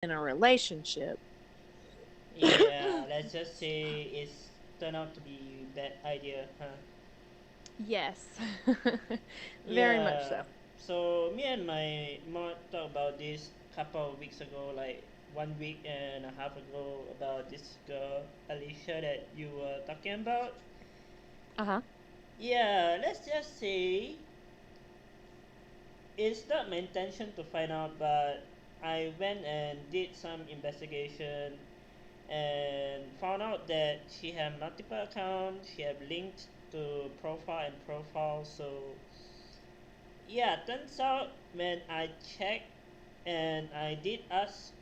in a relationship. Yeah, let's just say it's turned out to be bad idea, huh? Yes. Very much so. Yeah. So me and my mom talked about this couple of weeks ago, like 1 week and a half ago, about this girl Alicia that you were talking about. Uh-huh. Yeah, let's just say it's not my intention to find out, but I went and did some investigation and found out that she had multiple accounts, she had linked to profile and profile. So yeah, turns out when I checked and I did ask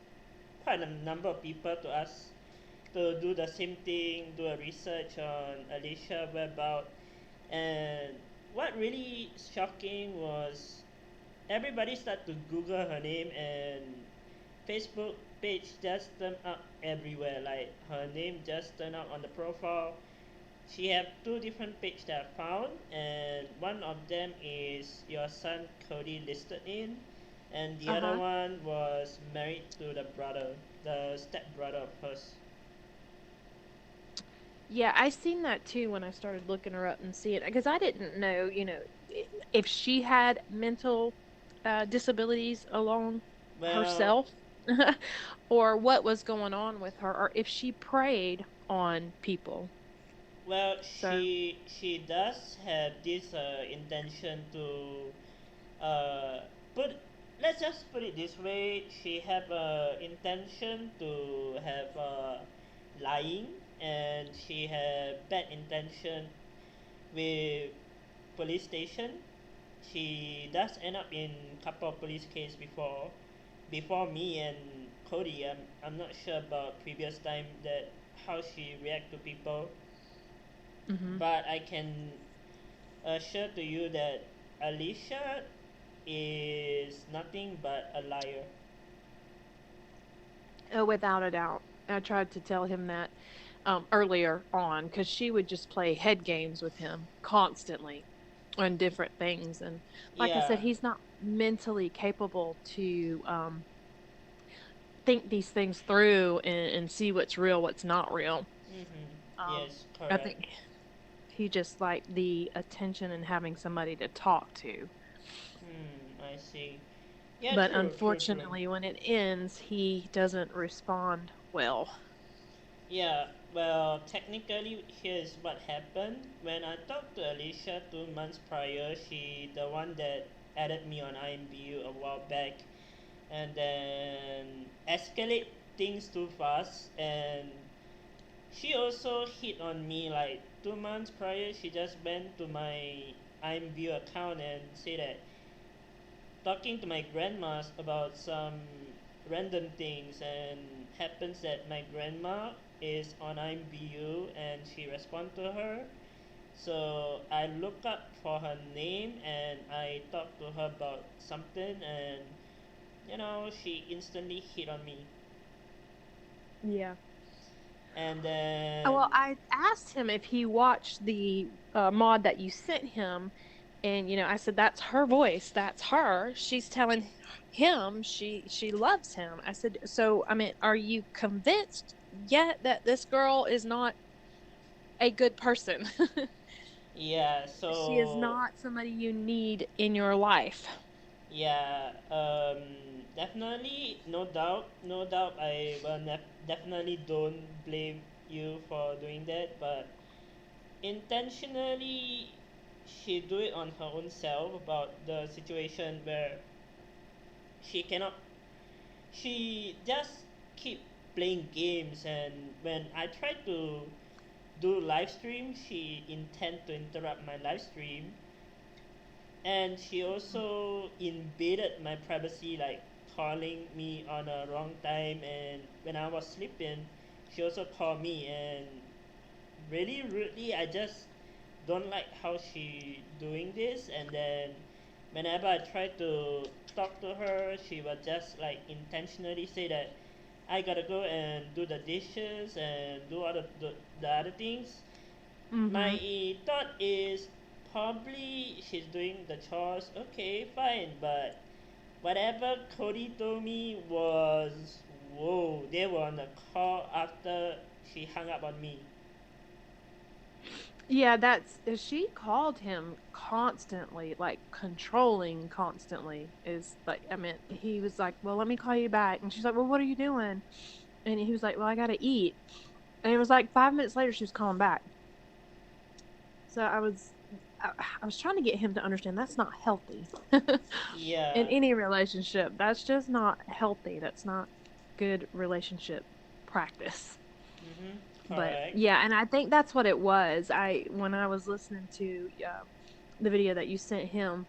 quite a number of people to ask to do the same thing, do a research on Alicia whereabout, and what really shocking was everybody started to Google her name and Facebook page just turned up everywhere. Like her name just turned up on the profile. She have two different pages that I found, and one of them is your son Cody listed in, and the other Uh-huh. one was married to the brother, the step brother of hers. Yeah, I seen that too when I started looking her up and seeing because I didn't know, if she had mental disabilities along Well, herself or what was going on with her or if she preyed on people. well, So, she does have this intention to uh, put. Let's just put it this way: she have a intention to have lying, and she have bad intention with police station. She does end up in couple of police case before me and Cody. I'm not sure about previous time that how she react to people, mhm. but I can assure to you that Alicia is nothing but a liar. Oh, without a doubt. I tried to tell him that earlier on because she would just play head games with him constantly on different things. And like I said, Yeah. he's not mentally capable to think these things through and see what's real, what's not real. Um, Yes, I correct. think he just liked the attention and having somebody to talk to. I see. Yeah, But true, true, true. unfortunately, when it ends, he doesn't respond well. Yeah, well, technically, here's what happened. When I talked to Alicia 2 months prior, she the one that added me on IMBU a while back, and then escalate things too fast, and she also hit on me like 2 months prior. She just went to my IMView account and said that talking to my grandma about some random things, and happens that my grandma is on IMView and she respond to her. So I look up for her name and I talk to her about something, and she instantly hit on me. Yeah. And Well, then I asked him if he watched the mod that you sent him, and I said that's her voice, that's her. She's telling him she loves him. I said, so I mean, are you convinced yet that this girl is not a good person? yeah, She is so not somebody you need in your life. yeah, definitely, no doubt, no doubt. I will definitely don't blame you for doing that, but intentionally, she do it on her own self about the situation where she cannot. She just keep playing games, and when I try to do live stream, she intend to interrupt my live stream, and she also invaded my privacy, like calling me on a wrong time, and when I was sleeping she also called me, and really rudely. I just don't like how she doing this, and then whenever I try to talk to her, she will just like intentionally say that I gotta go and do the dishes and do the other things. My Mm-hmm. thought is probably she's doing the chores. Okay, fine, but whatever Cody told me was they were on the call after she hung up on me. Yeah, that's she called him constantly, like controlling constantly. Is like, I mean, he was like, "Well, let me call you back," and she's like, "Well, what are you doing?" And he was like, "Well, I gotta eat." And it was like 5 minutes later, she was calling back. So I was trying to get him to understand that's not healthy in Yeah. any relationship. That's just not healthy. That's not good relationship practice. Mm-hmm. But Correct. yeah, and I think that's what it was. I when I was listening to the video that you sent him,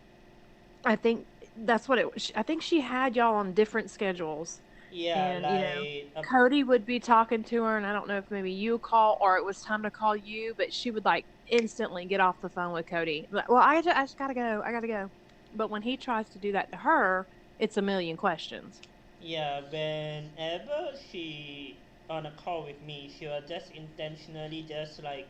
I think that's what it was. I think she had y'all on different schedules, Yeah, and like Cody would be talking to her, and I don't know if maybe you call or it was time to call you, but she would like instantly get off the phone with Cody. Like, well, I just gotta go. I gotta go. But when he tries to do that to her, it's a million questions. yeah, whenever she on a call with me, she will just intentionally just like,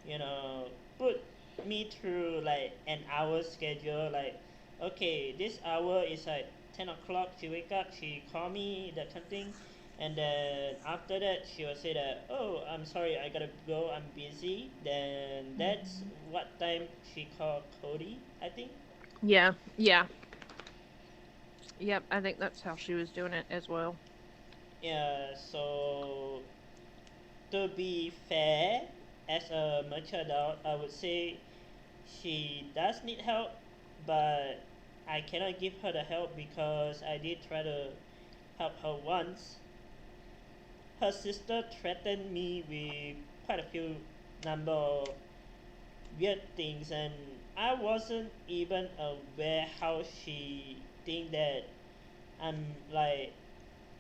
you know, put me through like an hour schedule. Like, okay, this hour is like 10 o'clock. She wake up, she call me, that kind of thing. And then after that, she will say that, oh, I'm sorry, I gotta go, I'm busy. Then that's Mhm. what time she called Cody, I think. Yeah, yeah, yep. I think that's how she was doing it as well. Yeah, so to be fair, as a mature adult, I would say she does need help, but I cannot give her the help because I did try to help her once. Her sister threatened me with quite a few number of weird things, and I wasn't even aware how she think that I'm like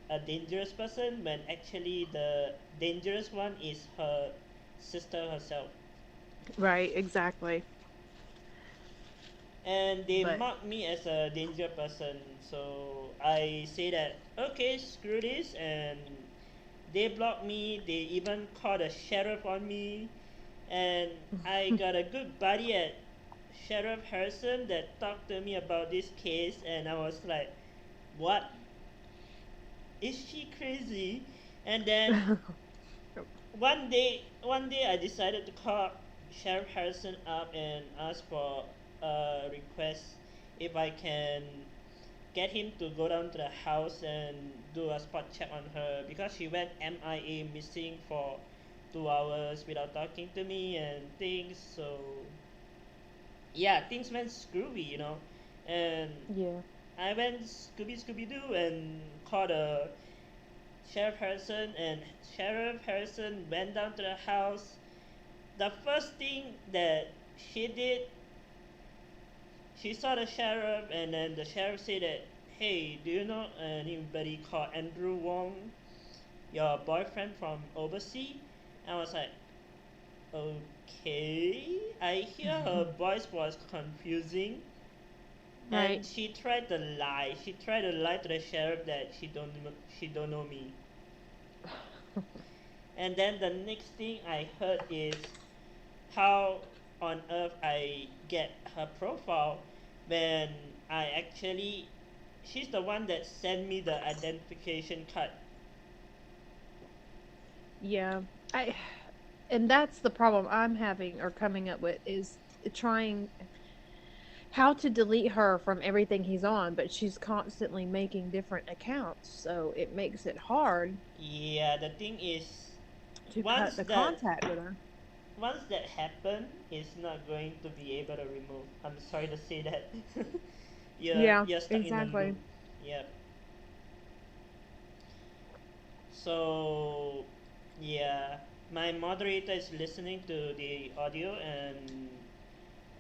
a dangerous person when actually the dangerous one is her sister herself. Right, exactly. And they But mark me as a danger person, so I say that okay, screw this, and they block me. They even called a sheriff on me, and I got a good buddy at Sheriff Harrison that talked to me about this case, and I was like, what, is she crazy? And then one day I decided to call Sheriff Harrison up and ask for a request if I can get him to go down to the house and do a spot check on her because she went MIA, missing for 2 hours without talking to me and things. So yeah, things went screwy. And yeah. I went Scooby Doo and called a Sheriff Harrison, and Sheriff Harrison went down to the house. The first thing that she did, she saw the sheriff, and then the sheriff said that, hey, do you know anybody called Andrew Wong, your boyfriend from overseas? I was like, okay. I hear her voice was confusing, Right. and she tried to lie. She tried to lie to the sheriff that she don't know me. And then the next thing I heard is how on earth I get her profile when I actually she's the one that sent me the identification card. Yeah. I and that's the problem I'm having or coming up with is trying how to delete her from everything he's on, but she's constantly making different accounts, so it makes it hard Yeah, the thing is, to cut once the that contact with her. once that happen, it's not going to be able to remove. I'm sorry to say that. you're Yeah, you're stuck in a loop. exactly. Yep. So yeah, my moderator is listening to the audio, and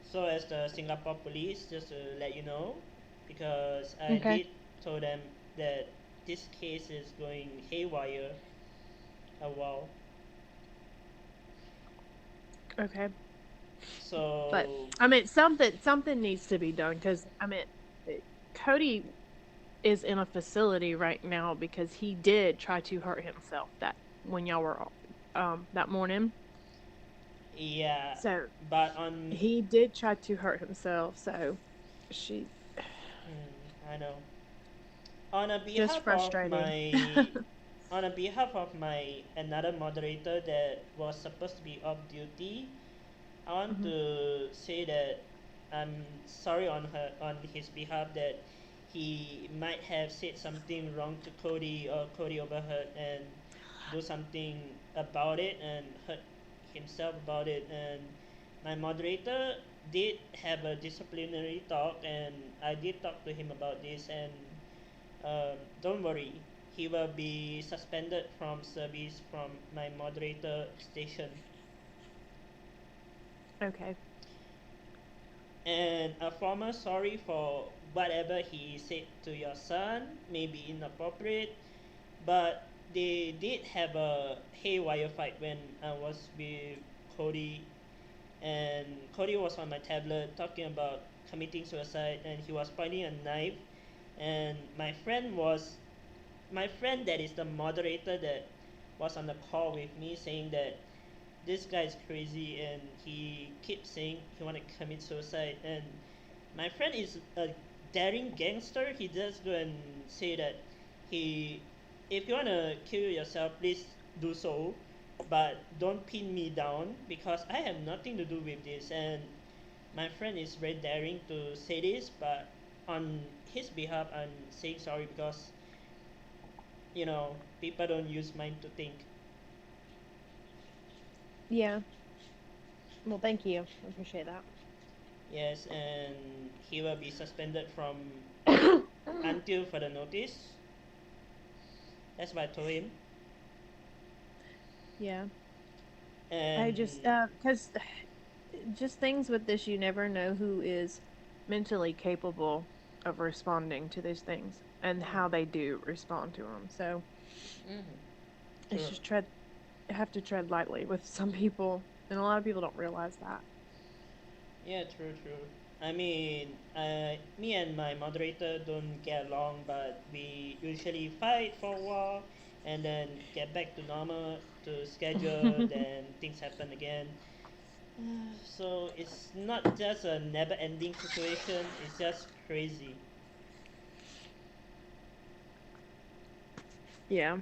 so as the Singapore police, just to let you know, because I Okay. did told them that this case is going haywire a while. Okay. But So I mean, something needs to be done because I mean, it- Cody is in a facility right now because he did try to hurt himself that when y'all were that morning. yeah, So but on he did try to hurt himself. So she I know, on a just behalf of frustrating. my on a behalf of my another moderator that was supposed to be off duty, I want Hmm. to say that I'm sorry on his behalf that he might have said something wrong to Cody, or Cody overheard and do something about it and hurt himself about it. And my moderator did have a disciplinary talk, and I did talk to him about this. And don't worry, he will be suspended from service from my moderator station. Okay. And a formal sorry for whatever he said to your son may be inappropriate, but they did have a haywire fight when I was with Cody, and Cody was on my tablet talking about committing suicide, and he was pointing a knife, and my friend that is the moderator that was on the call with me saying that this guy is crazy and he keeps saying he want to commit suicide. And my friend is a daring gangster. He just go and say that he if you want to kill yourself, please do so, but don't pin me down because I have nothing to do with this. And my friend is very daring to say this, but on his behalf I'm saying sorry because people don't use mind to think. Yeah. Well, thank you. I appreciate that. Yes, and he will be suspended from until further notice. That's what I told him. Yeah. I And just, because just things with this, you never know who is mentally capable of responding to these things and how they do respond to them. So it's true. just have to tread lightly with some people, and a lot of people don't realize that. Yeah, true, true. I mean, me and my moderator don't get along, but we usually fight for a while and then get back to normal, to schedule, then things happen again. So it's not just a never ending situation, it's just crazy. Yeah.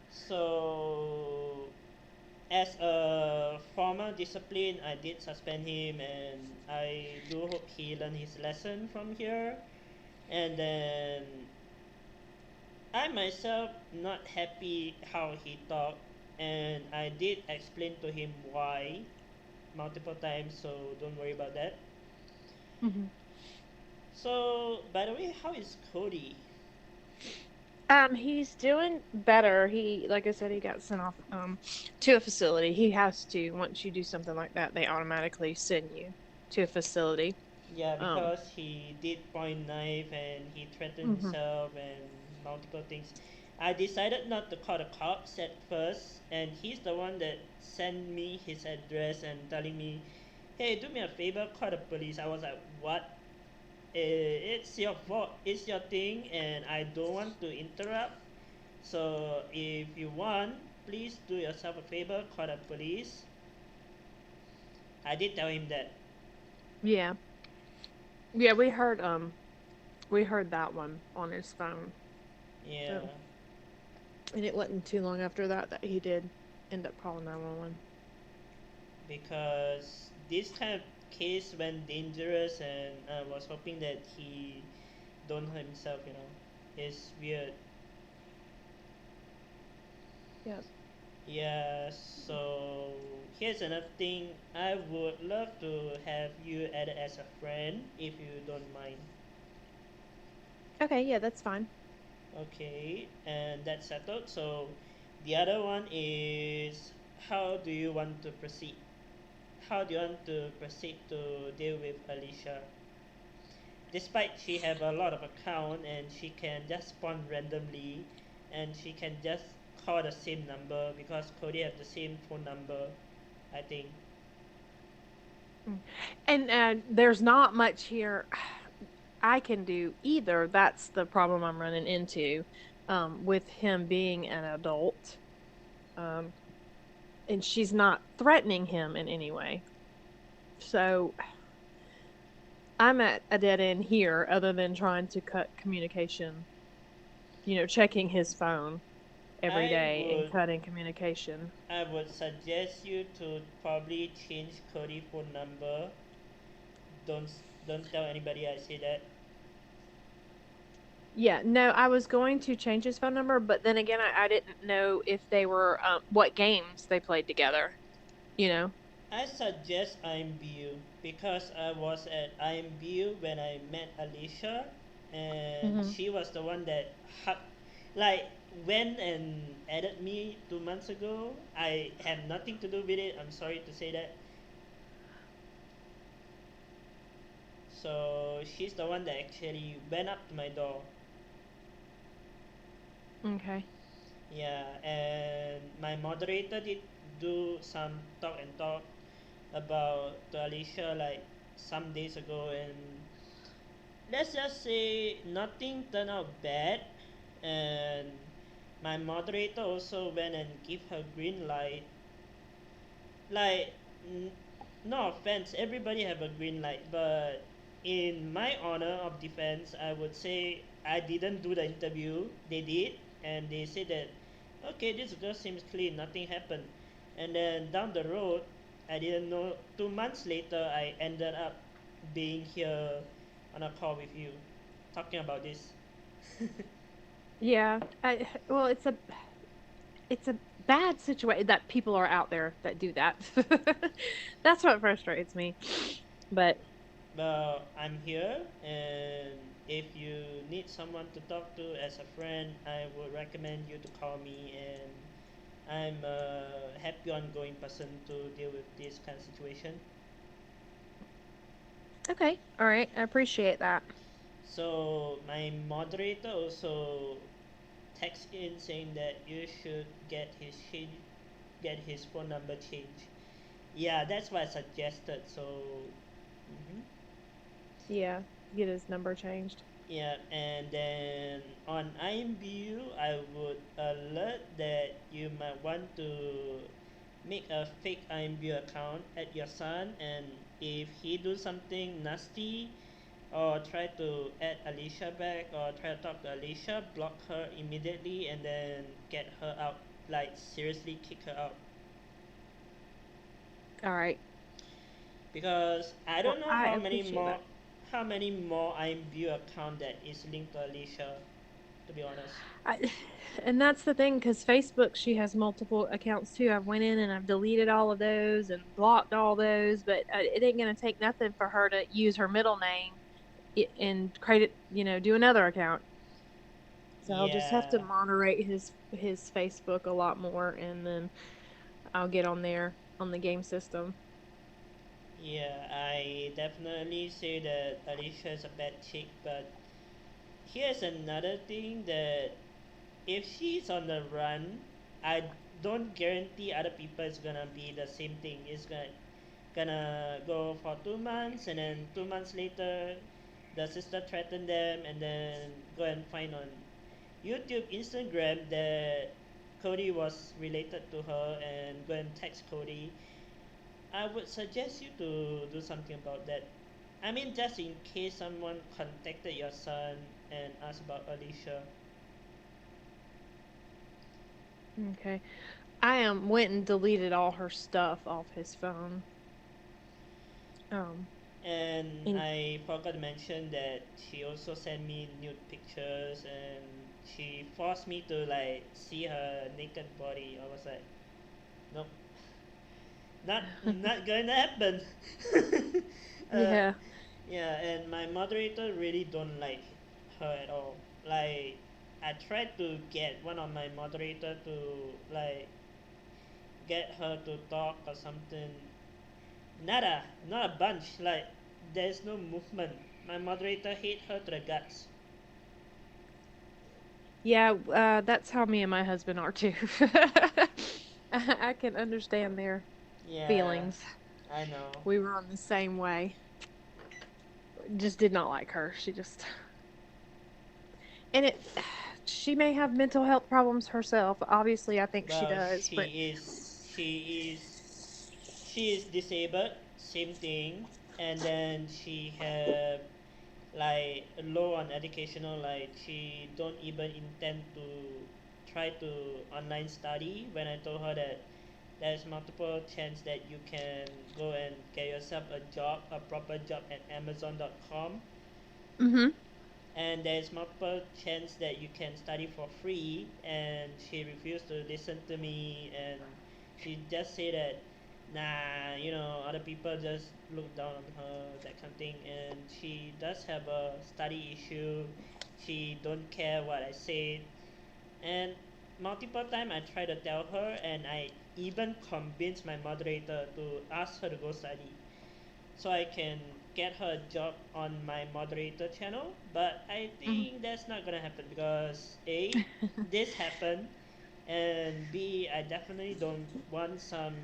So, as a formal discipline, I did suspend him, and I do hope he learned his lesson from here. And then I myself not happy how he talked, and I did explain to him why multiple times. So don't worry about that. Hmm. So by the way, how is Cody? He's doing better. He, like I said, he got sent off to a facility. He has to, once you do something like that, they automatically send you to a facility. Yeah, Um, because he did point knife and he threatened hmm. himself and multiple things. I decided not to call the cops at first, and he's the one that sent me his address and telling me, "Hey, do me a favor, call the police." I was like, "What? It's your fault. It's your thing, and I don't want to interrupt. So if you want, please do yourself a favor, call the police." I did tell him that. Yeah. Yeah, we heard that one on his phone. Yeah. So, and it wasn't too long after that that he did end up calling 911. Because this kind of case went dangerous, and I was hoping that he don't hurt himself. It's weird. Yeah. Yeah. So here's another thing. I would love to have you added as a friend if you don't mind. Okay, yeah, that's fine. Okay, and that's settled. So the other one is, how do you want to proceed? How do you want to proceed to deal with Alicia? Despite she have a lot of account and she can just spawn randomly, and she can just call the same number because Cody have the same phone number, I think. Mm. And there's not much here I can do either. That's the problem I'm running into with him being an adult. Um, and she's not threatening him in any way. So I'm at a dead end here other than trying to cut communication checking his phone every I day and would cutting communication. I would suggest you to probably change Cody phone number. Don't don't tell anybody I say that. Yeah, no, I was going to change his phone number, but then again, I didn't know if they were what games they played together. You know. I suggest IMBU because I was at IMBU when I met Alicia, and Hmm. she was the one that hug, like went and added me 2 months ago. I have nothing to do with it. I'm sorry to say that. So she's the one that actually went up to my door. Okay. Yeah, and my moderator did do some talk and talk about to Alicia like some days ago, and let's just say nothing turned out bad, and my moderator also went and give her green light. Like, n- no offense, everybody have a green light, but in my honor of defense, I would say I didn't do the interview. They did, and they said that okay, this girl seems clean, nothing happened. And then down the road, I didn't know. 2 months later, I ended up being here on a call with you, talking about this. Yeah. Well, it's a bad situation that people are out there that do that. That's what frustrates me. But But I'm here, and if you need someone to talk to as a friend, I would recommend you to call me. And I'm a happy, ongoing person to deal with this kind of situation. okay, all right, I appreciate that. So my moderator also text in saying that you should get his phone number changed. Yeah, that's what I suggested. So, mhm. Yeah, get his number changed. Yeah, and then on IMBU, I would alert that you might want to make a fake IMBU account at your son, and if he do something nasty or try to add Alicia back or try to talk to Alicia, block her immediately and then get her out. Like seriously kick her out. All right. Because I Well, don't know I appreciate that. how many more IMBU account that is linked to Alicia, to be honest. I, and that's the thing, because Facebook, she has multiple accounts too. I've went in and I've deleted all of those and blocked all those, but it ain't gonna take nothing for her to use her middle name and create it, do another account. So I'll just have to Yeah, moderate his Facebook a lot more, and then I'll get on there on the game system. yeah, I definitely say that Alicia is a bad chick, but here's another thing that if she's on the run, I don't guarantee other people is gonna be the same thing. It's gonna go for 2 months, and then 2 months later, the sister threatened them, and then go and find on YouTube, Instagram that Cody was related to her, and go and text Cody. I would suggest you to do something about that. I mean, just in case someone contacted your son and asked about Alicia. Okay. I went and deleted all her stuff off his phone. Um, And and I forgot to mention that she also sent me nude pictures, and she forced me to like see her naked body. I was like, nope, not going to happen. uh, yeah. yeah, and my moderator really don't like her at all. Like I tried to get one of my moderator to like get her to talk or something. Nada, not a bunch. Like there's no movement. My moderator hate her to the guts. Yeah, that's how me and my husband are too. I can understand their Yeah, feelings. I know. We were on the same way. Just did not like her. She just and it she may have mental health problems herself. Obviously, I think she Well, does, but she is disabled. Same thing, and then she have like low on educational, like she don't even intend to try to online study when I told her that there's multiple chance that you can go and get yourself a job, a proper job at Amazon.com, Mm-hmm. and there's multiple chance that you can study for free, and she refused to listen to me, and she just said that nah, other people just look down on her, that kind of thing, and she does have a study issue. She don't care what I said, and multiple time I try to tell her, and I even convince my moderator to ask her to go study so I can get her a job on my moderator channel. But I Mm-hmm. think that's not gonna happen because A, this happened, and B, I definitely don't want some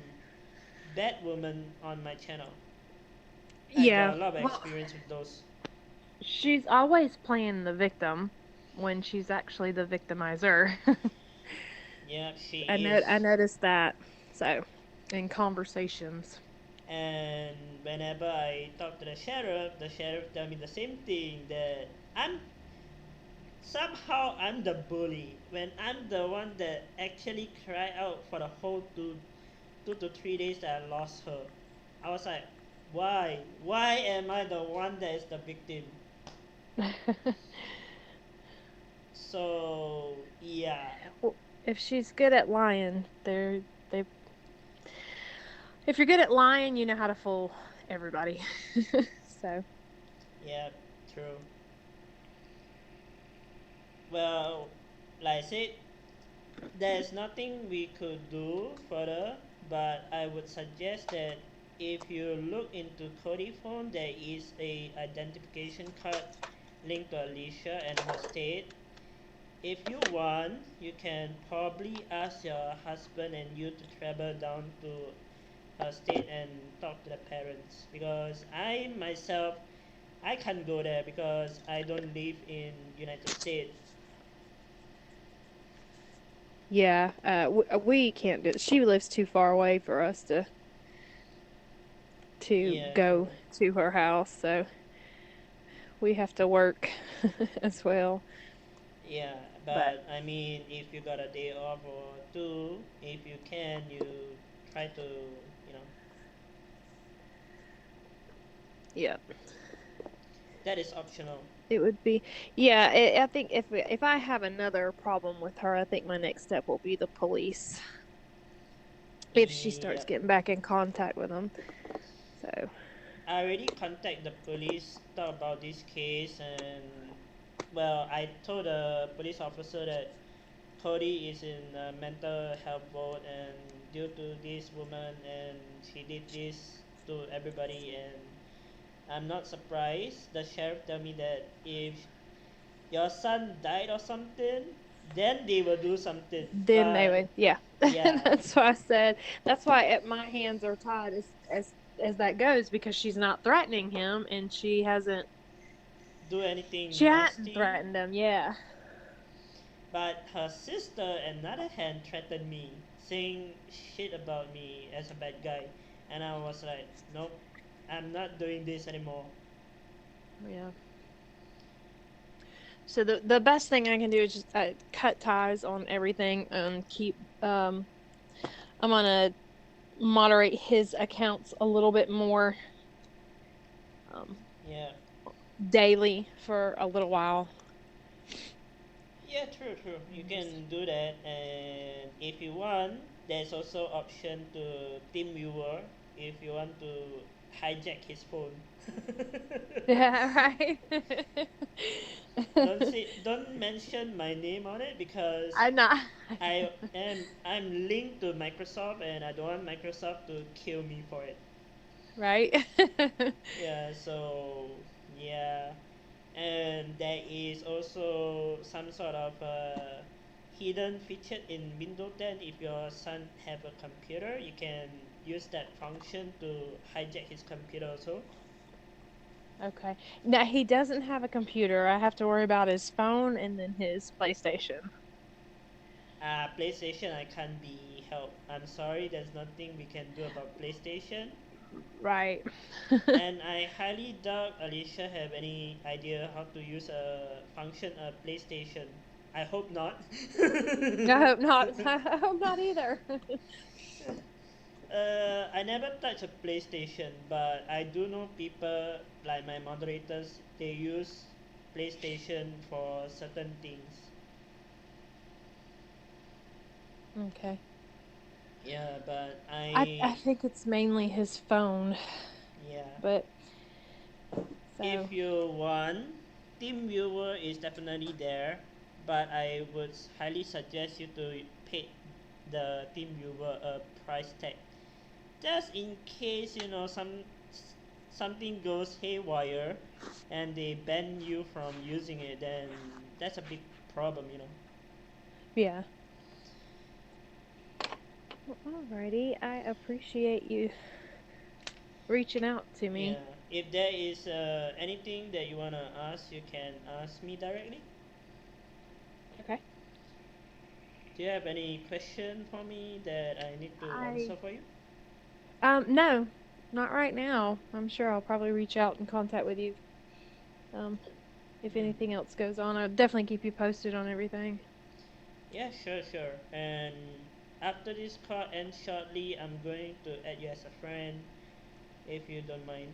bad woman on my channel. I Yeah. got a lot of Well, experience with those. she's always playing the victim when she's actually the victimizer. Yeah, she I is. noticed that. So, in conversations. And whenever I talk to the sheriff tell me the same thing, that I'm I'm the bully when I'm the one that actually cried out for the whole 2 to 3 days that I lost her. I was like, why am I the one that is the victim? So yeah. Well, if she's good at lying, they if you're good at lying, you know how to fool everybody. So, Yeah, true. Well, like I said, there's nothing we could do further, but I would suggest that if you look into Cody phone, there is a identification card linked to Alicia and her state. If you want, you can probably ask your husband and you to travel down to her state and talk to the parents, because I myself I can't go there because I don't live in United States. yeah, we can't do it. She lives too far away for us to Yeah, go true. to her house, so we have to work as well. Yeah, But but I mean, if you got a day off or two, if you can, you try to, yeah, that is optional. it would be. Yeah, I think if I have another problem with her, I think my next step will be the police if she starts Yep. getting back in contact with them. So, I already contact the police, talk about this case, and well, I told the police officer that Cody is in a mental health ward, and due to this woman, and she did this to everybody, and I'm not surprised. The sheriff tell me that if your son died or something, then they will do something. then they But would, yeah. yeah, That's why I said that's why my hands are tied as that goes because she's not threatening him and do anything she hadn't nasty. threatened him. Yeah. But her sister, on the other hand, threatened me, saying shit about me as a bad guy. And I was like, nope, I'm not doing this anymore. Yeah. So the best thing I can do is just cut ties on everything and keep I'm gonna moderate his accounts a little bit more um Yeah. daily for a little while. Yeah, true, true. You And just can do that, and if you want, there's also option to team viewer if you want to hijack his phone. yeah, right. Don't mention my name on it because I'm not I'm linked to Microsoft and I don't want Microsoft to kill me for it. right. Yeah, so yeah, and there is also some sort of hidden feature in Windows 10. If your son have a computer, you can use that function to hijack his computer also. Okay. Now he doesn't have a computer. I have to worry about his phone and then his PlayStation. PlayStation, I can't be helped. I'm sorry, there's nothing we can do about PlayStation. Right. And I highly doubt Alicia have any idea how to use a function a PlayStation. I hope not. I hope not. I hope not either. I never touch a PlayStation, but I do know people like my moderators. They use PlayStation for certain things. Okay. Yeah, but I think it's mainly his phone, yeah. but so If you want, Team Viewer is definitely there, but I would highly suggest you to pay the Team Viewer a price tag, just in case something goes haywire, and they ban you from using it. Then that's a big problem. yeah. Well, alrighty. I appreciate you reaching out to Yeah. me. If there is anything that you wanna ask, you can ask me directly. Okay. Do you have any question for me that I need to I answer for you? no, not right now. I'm sure I'll probably reach out and contact with you. Um, if Hmm. anything else goes on, I'll definitely keep you posted on everything. Yeah, sure, sure. And after this call ends shortly, I'm going to add you as a friend if you don't mind.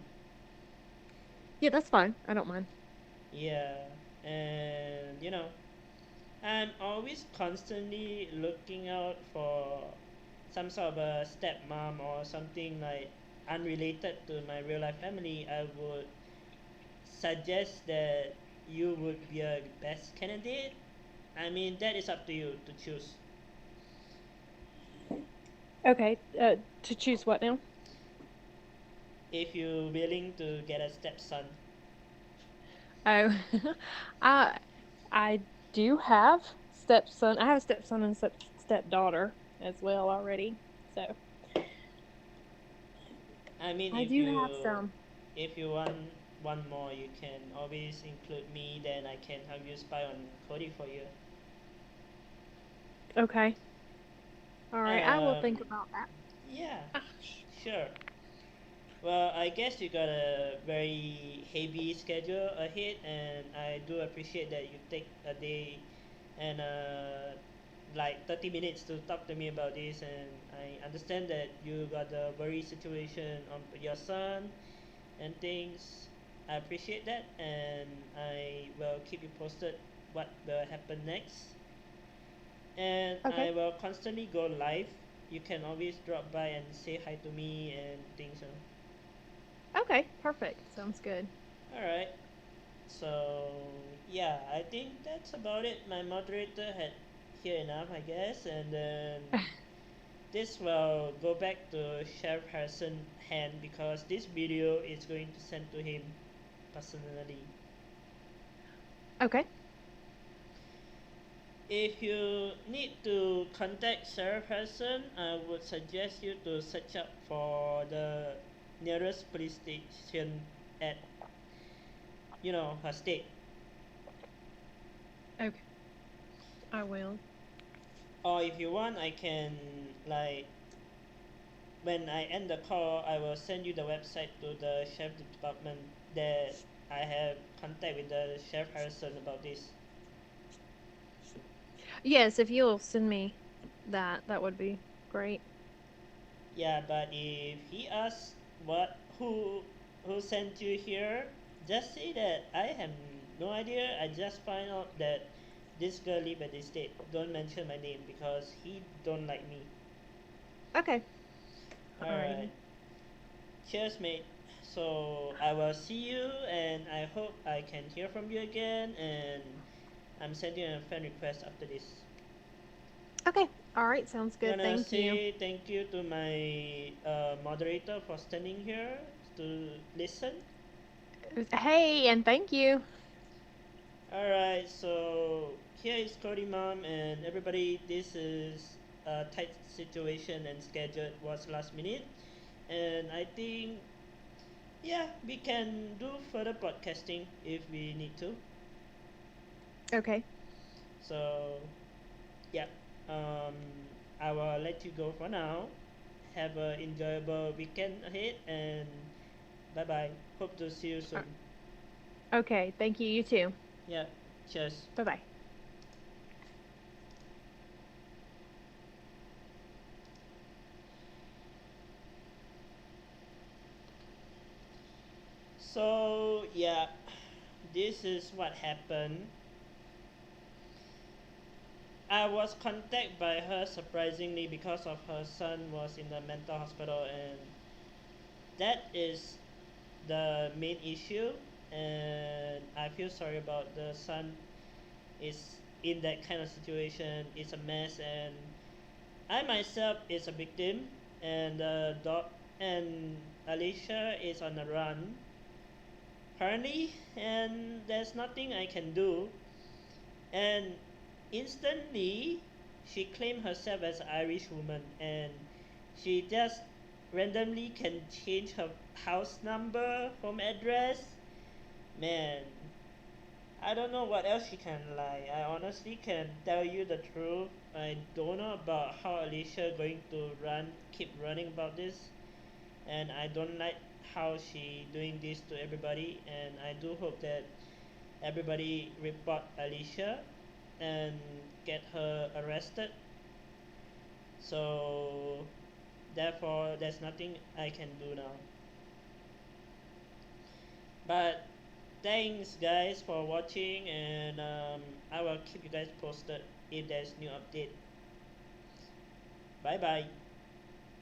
Yeah, that's fine. I don't mind. Yeah, and I'm always constantly looking out for some sort of a stepmom or something like unrelated to my real life family. I would suggest that you would be a best candidate. I mean, that is up to you to choose. Okay. To choose what now? If you're willing to get a stepson. Oh, I I do have stepson. I have a stepson and stepdaughter as well already. So I mean, I if do you have some. if you want one more, you can always include me. Then I can help you spy on Cody for you. Okay. All right. I will Um, think about that. yeah, sure. Well, I guess you got a very heavy schedule ahead, and I do appreciate that you take a day and like 30 minutes to talk to me about this. And I understand that you got a worry situation on your son and things. I appreciate that, and I will keep you posted what will happen next. And Okay. I will constantly go live. You can always drop by and say hi to me and things. Okay. Perfect. Sounds good. All right. So yeah, I think that's about it. My moderator had here enough, I guess, and then this will go back to Sheriff Harrison hand because this video is going to send to him personally. Okay. If you need to contact Sheriff Harrison, I would suggest you to search up for the nearest police station at her state. Okay. I will. Or if you want, I can like when I end the call, I will send you the website to the sheriff department that I have contact with the Sheriff Harrison about this. Yes, if you'll send me that, that would be great. Yeah, but if he asks who sent you here, just say that I have no idea. I just find out that this girl live at this state. Don't mention my name because he don't like me. Okay. All right. Alrighty. Cheers, mate. So I will see you, and I hope I can hear from you again. And I'm sending a friend request after this. Okay. All right. Sounds You good. wanna Thank you. say thank you to my moderator for standing here to listen? Hey, and thank you. Alright, so here is Cody Mom and everybody. This is a tight situation and schedule was last minute. And I think, yeah, we can do further podcasting if we need to. Okay. So, yeah, um, I will let you go for now. have an enjoyable weekend ahead, and bye bye. Hope to see you Uh, soon. Okay, thank you. You too. Yeah, cheers. Bye bye. So yeah, this is what happened. I was contacted by her surprisingly because of her son was in the mental hospital, and that is the main issue. And I feel sorry about the son is in that kind of situation. It's a mess, and I myself is a victim, and and Alicia is on the run currently, and there's nothing I can do. And instantly, she claimed herself as an Irish woman, and she just randomly can change her house number, home address. Man, I don't know what else she can lie. I honestly can tell you the truth. I don't know about how Alicia going to keep running about this, and I don't like how she doing this to everybody. And I do hope that everybody report Alicia and get her arrested. So therefore, there's nothing I can do now. But thanks guys for watching, and I will keep you guys posted if there's new update. Bye bye.